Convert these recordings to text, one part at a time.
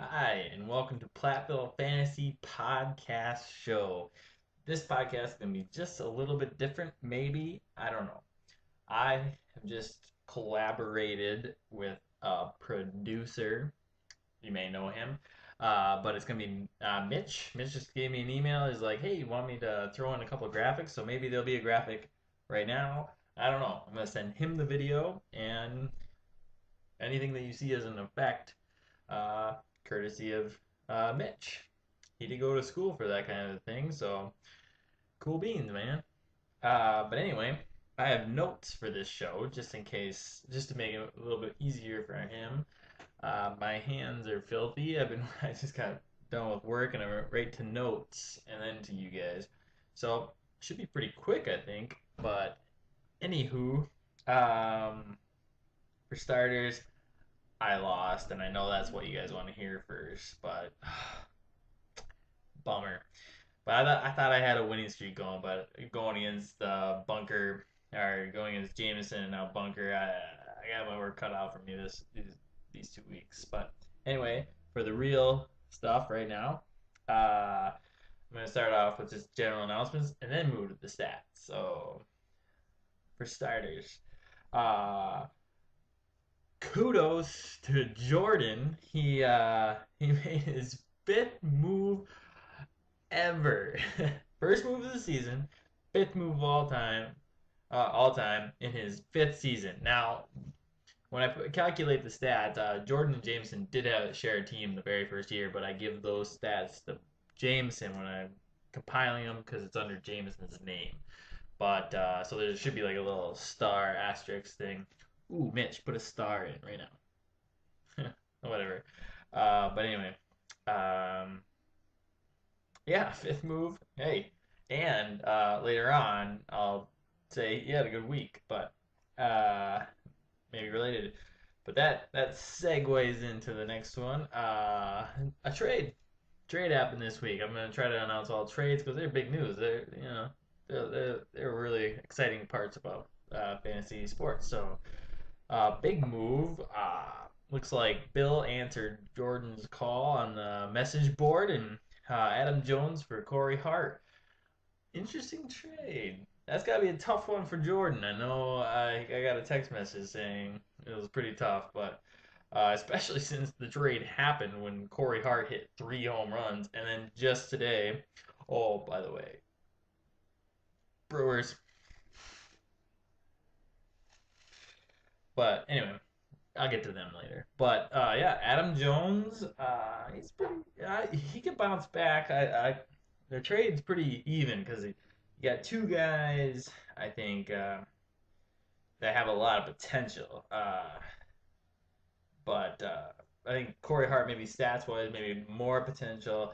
Hi, and welcome to Platteville Fantasy Podcast Show. This podcast is going to be just a little bit different, maybe. I don't know. I have just collaborated with a producer. You may know him, but it's going to be Mitch. Mitch just gave me an email. He's like, hey, you want me to throw in a couple of graphics? So maybe there'll be a graphic right now. I don't know. I'm going to send him the video, and anything that you see as an effect uh, courtesy of Mitch. He did go to school for that kind of thing, so cool beans, man. But anyway, I have notes for this show just in case, just to make it a little bit easier for him. My hands are filthy. I just got done with work and I went right to notes and then to you guys. So should be pretty quick, I think. But anywho, for starters, I lost, and I know that's what you guys want to hear first, but bummer. But I thought I had a winning streak going, but going against Bunker or going against Jameson and now Bunker, I got my work cut out for me these 2 weeks. But anyway, for the real stuff right now, I'm gonna start off with just general announcements and then move to the stats. So for starters, uh, kudos to Jordan. He made his fifth move ever. First move of the season, fifth move of all time in his fifth season. Now, when I calculate the stats, Jordan and Jameson did share a team the very first year, but I give those stats to Jameson when I'm compiling them because it's under Jameson's name. But so there should be like a little star asterisk thing. Ooh, Mitch, put a star in right now. Whatever. But anyway, um, yeah, fifth move. Hey, and later on, I'll say he had a good week, but uh, maybe related. But that segues into the next one. A trade happened this week. I'm gonna try to announce all trades because they're big news. They're really exciting parts about fantasy sports. So big move. Looks like Bill answered Jordan's call on the message board and Adam Jones for Corey Hart. Interesting trade. That's got to be a tough one for Jordan. I know I got a text message saying it was pretty tough, but especially since the trade happened when Corey Hart hit 3 home runs. And then just today, oh, by the way, Brewers. But anyway, I'll get to them later. But yeah, Adam Jones, he's pretty. He can bounce back. The trade's pretty even because you got two guys. I think that have a lot of potential. But I think Corey Hart maybe stats wise maybe more potential,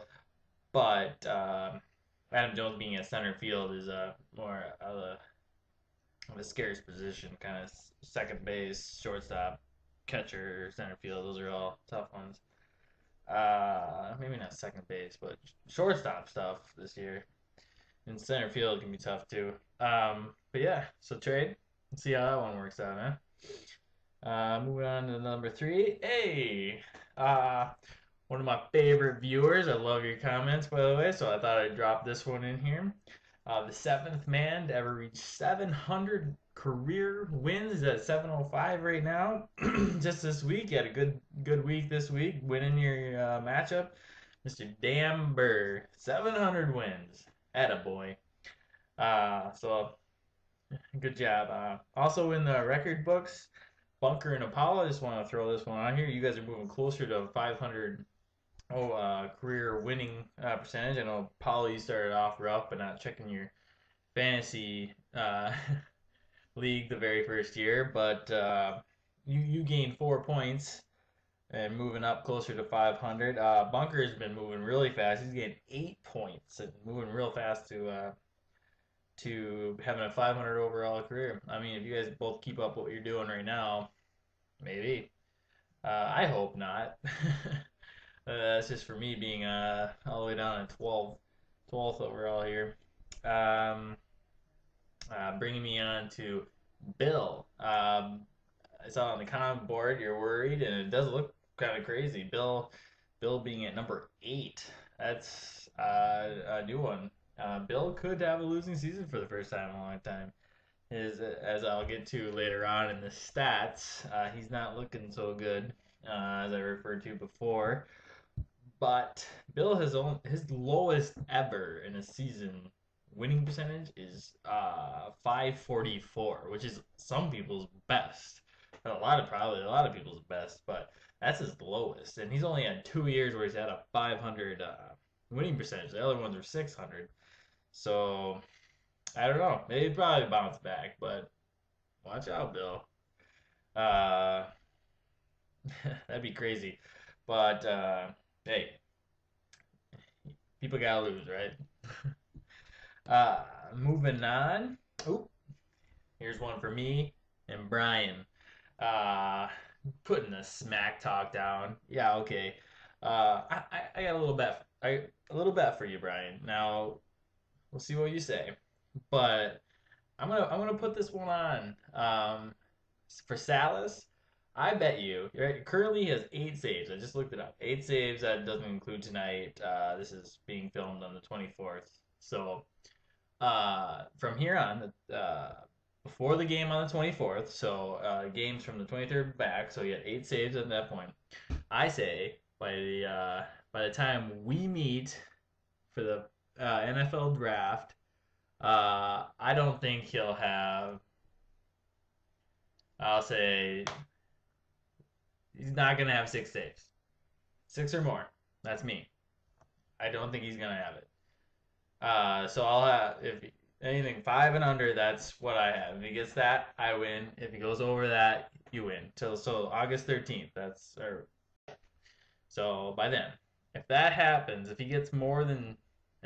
but Adam Jones being at center field is more of a scarce position, kind of second base, shortstop, catcher, center field. Those are all tough ones. Maybe not second base, but shortstop stuff this year. And center field can be tough too. But yeah, so trade. Let's see how that one works out, huh? Moving on to number three. Hey, uh, one of my favorite viewers. I love your comments, by the way. So I thought I'd drop this one in here. The seventh man to ever reach 700 career wins is at 705 right now. Just this week, he had a good week this week, winning your matchup, Mr. Dan Burr, 700 wins. Attaboy. So good job. Also in the record books, Bunker and Apollo. I just want to throw this one on here. You guys are moving closer to 500 career winning percentage. I know Apollo, you started off rough, but not checking your fantasy league the very first year, but you gained 4 points and moving up closer to 500. Bunker's been moving really fast. He's getting 8 points and moving real fast to having a 500 overall career. I mean, if you guys both keep up what you're doing right now, maybe. I hope not. That's just for me being all the way down at 12th overall here. Um, Bringing me on to Bill. I saw on the comment board you're worried, and it does look kind of crazy. Bill Bill being at number 8. That's a new one. Bill could have a losing season for the first time in a long time. As I'll get to later on in the stats, he's not looking so good, as I referred to before. But Bill has his lowest ever in a season winning percentage is 544, which is some people's best. Probably a lot of people's best, but that's his lowest. And he's only had 2 years where he's had a 500 winning percentage. The other ones are 600. So I don't know. Maybe probably bounce back, but watch out, Bill. Uh, that'd be crazy. But hey, people gotta lose, right? Uh, moving on. Oop, here's one for me and Brian. Uh, putting the smack talk down. Yeah, okay. I got a little bet. A little bet for you, Brian. Now we'll see what you say. But I'm gonna put this one on. For Salas, I bet you. Right, currently he has 8 saves. I just looked it up. 8 saves. That doesn't include tonight. This is being filmed on the 24th. So from here on, before the game on the 24th, so games from the 23rd back, so he had 8 saves at that point. I say by the time we meet for the NFL draft, I don't think he'll have. I'll say he's not gonna have 6 saves, 6 or more. That's me. I don't think he's gonna have it. So I'll have if anything 5 and under. That's what I have. If he gets that, I win. If he goes over that, you win. Till so August 13th. That's or so by then. If that happens, if he gets more than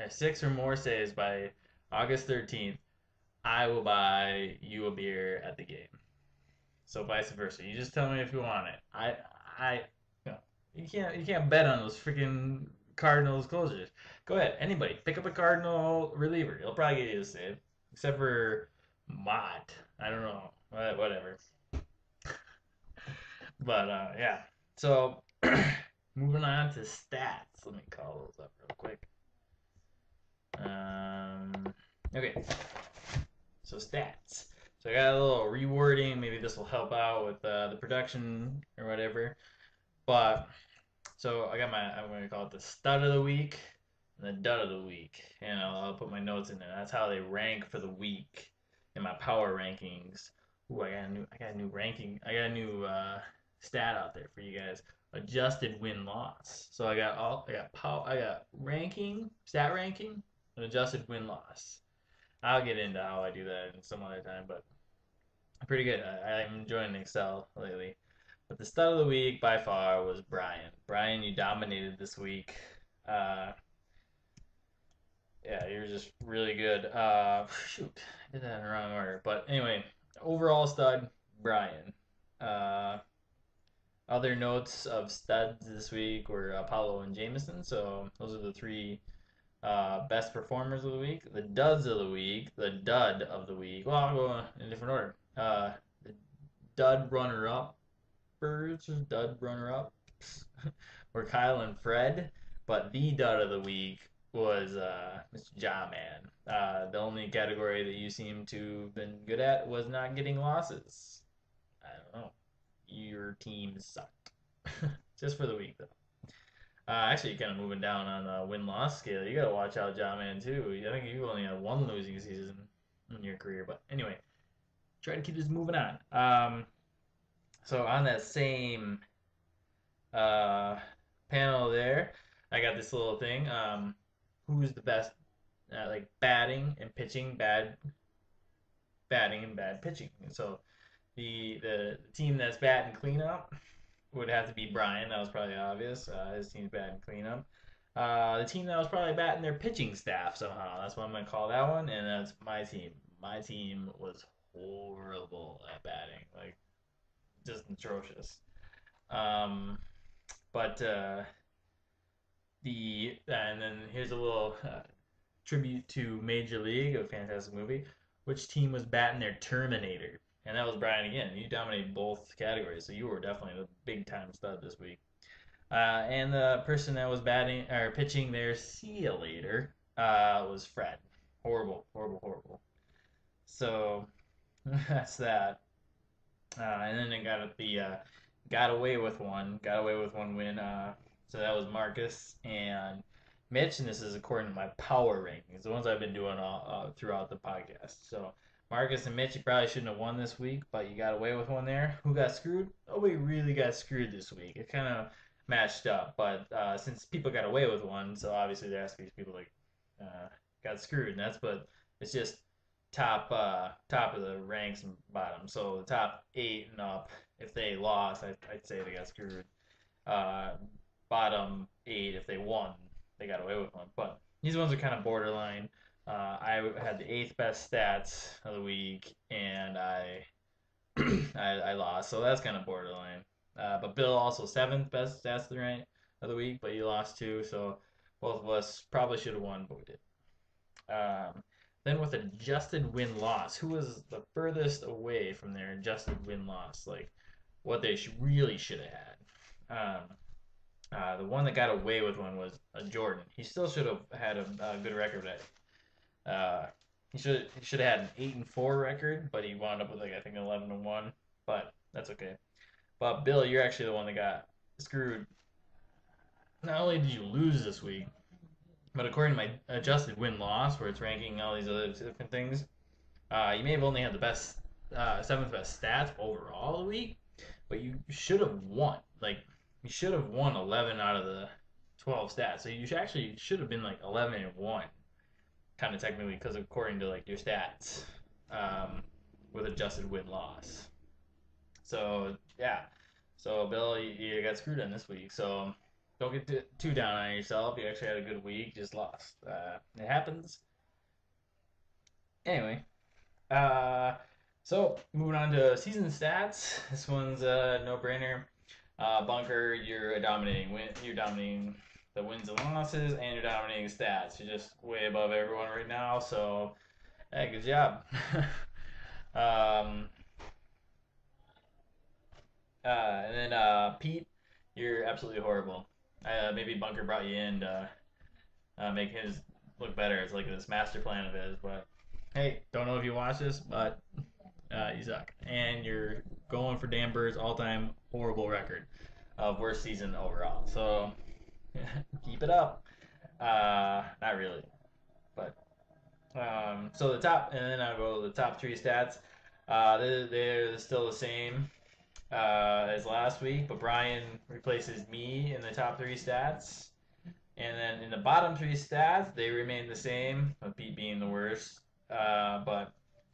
6 or more saves by August 13th, I will buy you a beer at the game. So vice versa. You just tell me if you want it. I, you know, you can't bet on those freaking Cardinals closers. Go ahead, anybody pick up a Cardinal reliever. He'll probably get you a save, except for Mott. I don't know, whatever. But yeah. So moving on to stats. Let me call those up real quick. Okay. So stats. So I got a little rewording. Maybe this will help out with the production or whatever. But so I got I'm gonna call it the stud of the week and the dud of the week. And I'll put my notes in there. That's how they rank for the week in my power rankings. Ooh, I got a new ranking. I got a new stat out there for you guys. Adjusted win loss. So I got ranking, stat ranking, and adjusted win loss. I'll get into how I do that in some other time, but pretty good. I'm enjoying Excel lately. But the stud of the week by far was Brian. Brian, you dominated this week. Uh, yeah, you're just really good. Shoot, I did that in the wrong order. But anyway, overall stud, Brian. Uh, Other notes of studs this week were Apollo and Jameson. So those are the three best performers of the week. The duds of the week. The dud of the week. Well, I'll go in a different order. The dud runner up. Dud runner up were Kyle and Fred, but the dud of the week was Mr. Ja Man. The only category that you seem to have been good at was not getting losses. I don't know. Your team sucked. Just for the week, though. Actually, kind of moving down on the win loss scale. You got to watch out, Ja Man, too. I think you only had one losing season in your career. But anyway, try to keep this moving on. So on that same uh, panel there, I got this little thing. Who's the best, like batting and pitching, bad batting and bad pitching. And so the team that's batting cleanup would have to be Brian. That was probably obvious. His team's batting cleanup. The team that was probably batting their pitching staff somehow. That's what I'm gonna call that one, and that's my team. My team was horrible at batting, like just atrocious. Um, but and then here's a little tribute to Major League, a fantastic movie. Which team was batting their Terminator? And that was Brian again. You dominated both categories, so you were definitely the big time stud this week. And the person that was batting or pitching there, see you later, was Fred. Horrible, horrible, horrible. So that's that. And then it got away with one win. So that was Marcus and Mitch, and this is according to my power rankings, the ones I've been doing all throughout the podcast. So Marcus and Mitch, you probably shouldn't have won this week, but you got away with one there. Who got screwed? Nobody really got screwed this week. It kind of matched up, but since people got away with one, so obviously there has to be people like got screwed, and that's but it's just top of the ranks and bottom. So the top 8 and up, if they lost, I'd say they got screwed. Uh, Bottom 8, if they won, they got away with one. But these ones are kind of borderline. I had the 8th best stats of the week, and I lost, so that's kind of borderline. But Bill also 7th best stats of the week, but he lost too. So both of us probably should have won, but we did. Um, then with adjusted win loss, who was the furthest away from their adjusted win loss? Like what they really should have had. The one that got away with one was Jordan. He still should have had a good record. He should have had an 8-4 record, but he wound up with like I think 11-1. But that's okay. But Bill, you're actually the one that got screwed. Not only did you lose this week, but according to my adjusted win loss, where it's ranking all these other different things, you may have only had the best 7th best stats overall of the week, but you should have won. Like you should have won 11 out of the 12 stats. So you should have been like 11-1, kind of technically, because according to like your stats, with adjusted win loss. So yeah, so Bill, you got screwed on this week. So don't get too down on yourself. You actually had a good week, just lost. It happens. Anyway, so moving on to season stats. This one's a no-brainer. Bunker, you're dominating. You're dominating the wins and losses, and you're dominating stats. You're just way above everyone right now. So, hey, good job. um, and then Pete, you're absolutely horrible. Maybe Bunker brought you in to make his look better. It's like this master plan of his. But hey, don't know if you watch this, but you suck. And you're going for Dan Bird's all-time horrible record of worst season overall. So keep it up. Not really, but so the top, and then I'll go to the top 3 stats. They're still the same as last week, but Brian replaces me in the top 3 stats. And then in the bottom 3 stats, they remain the same, with Pete being the worst. But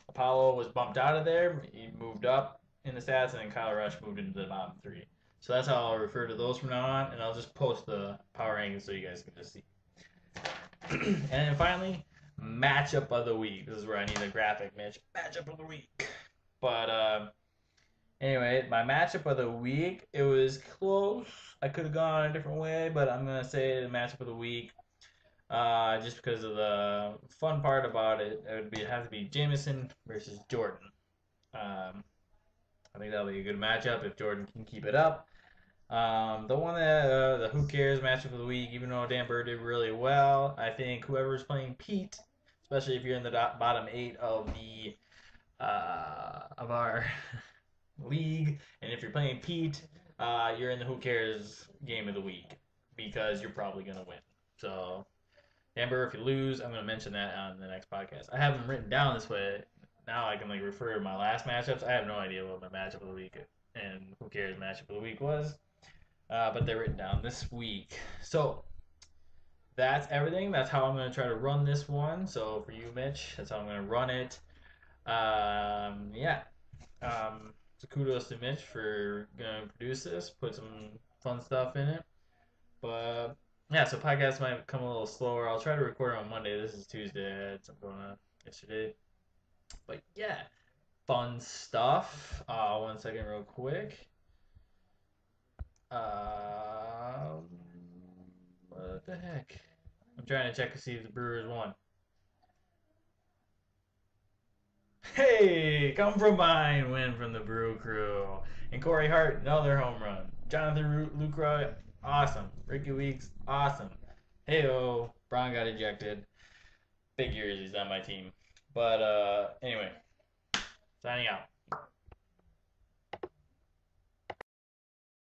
Apollo was bumped out of there. He moved up in the stats, and then Kyle Rush moved into the bottom 3. So that's how I'll refer to those from now on, and I'll just post the power rankings so you guys can just see. And then finally, matchup of the week. This is where I need a graphic, Mitch. Matchup of the week. But anyway, my matchup of the week, it was close. I could have gone a different way, but I'm going to say the matchup of the week. Just because of the fun part about it, it'd have to be Jameson versus Jordan. I think that'll be a good matchup if Jordan can keep it up. The one that the who cares matchup of the week, even though Dan Bird did really well, I think whoever's playing Pete, especially if you're in the bottom 8 of the of our league, and if you're playing Pete, you're in the who cares game of the week because you're probably gonna win. So Amber, if you lose, I'm going to mention that on the next podcast. I have them written down this way. Now I can like refer to my last matchups. I have no idea what my matchup of the week and who cares matchup of the week was, but they're written down this week. So that's everything. That's how I'm going to try to run this one. So for you, Mitch, that's how I'm going to run it. Yeah. So kudos to Mitch for going to produce this, put some fun stuff in it. But yeah, so podcasts might come a little slower. I'll try to record on Monday. This is Tuesday. I had something going on yesterday. But yeah, fun stuff. 1 second real quick. What the heck? I'm trying to check to see if the Brewers won. Hey, come from behind win from the Brew Crew. And Corey Hart, another home run. Jonathan Lucroy, awesome. Ricky Weeks, awesome. Heyo, Braun got ejected. Big years he's on my team. But anyway, signing out.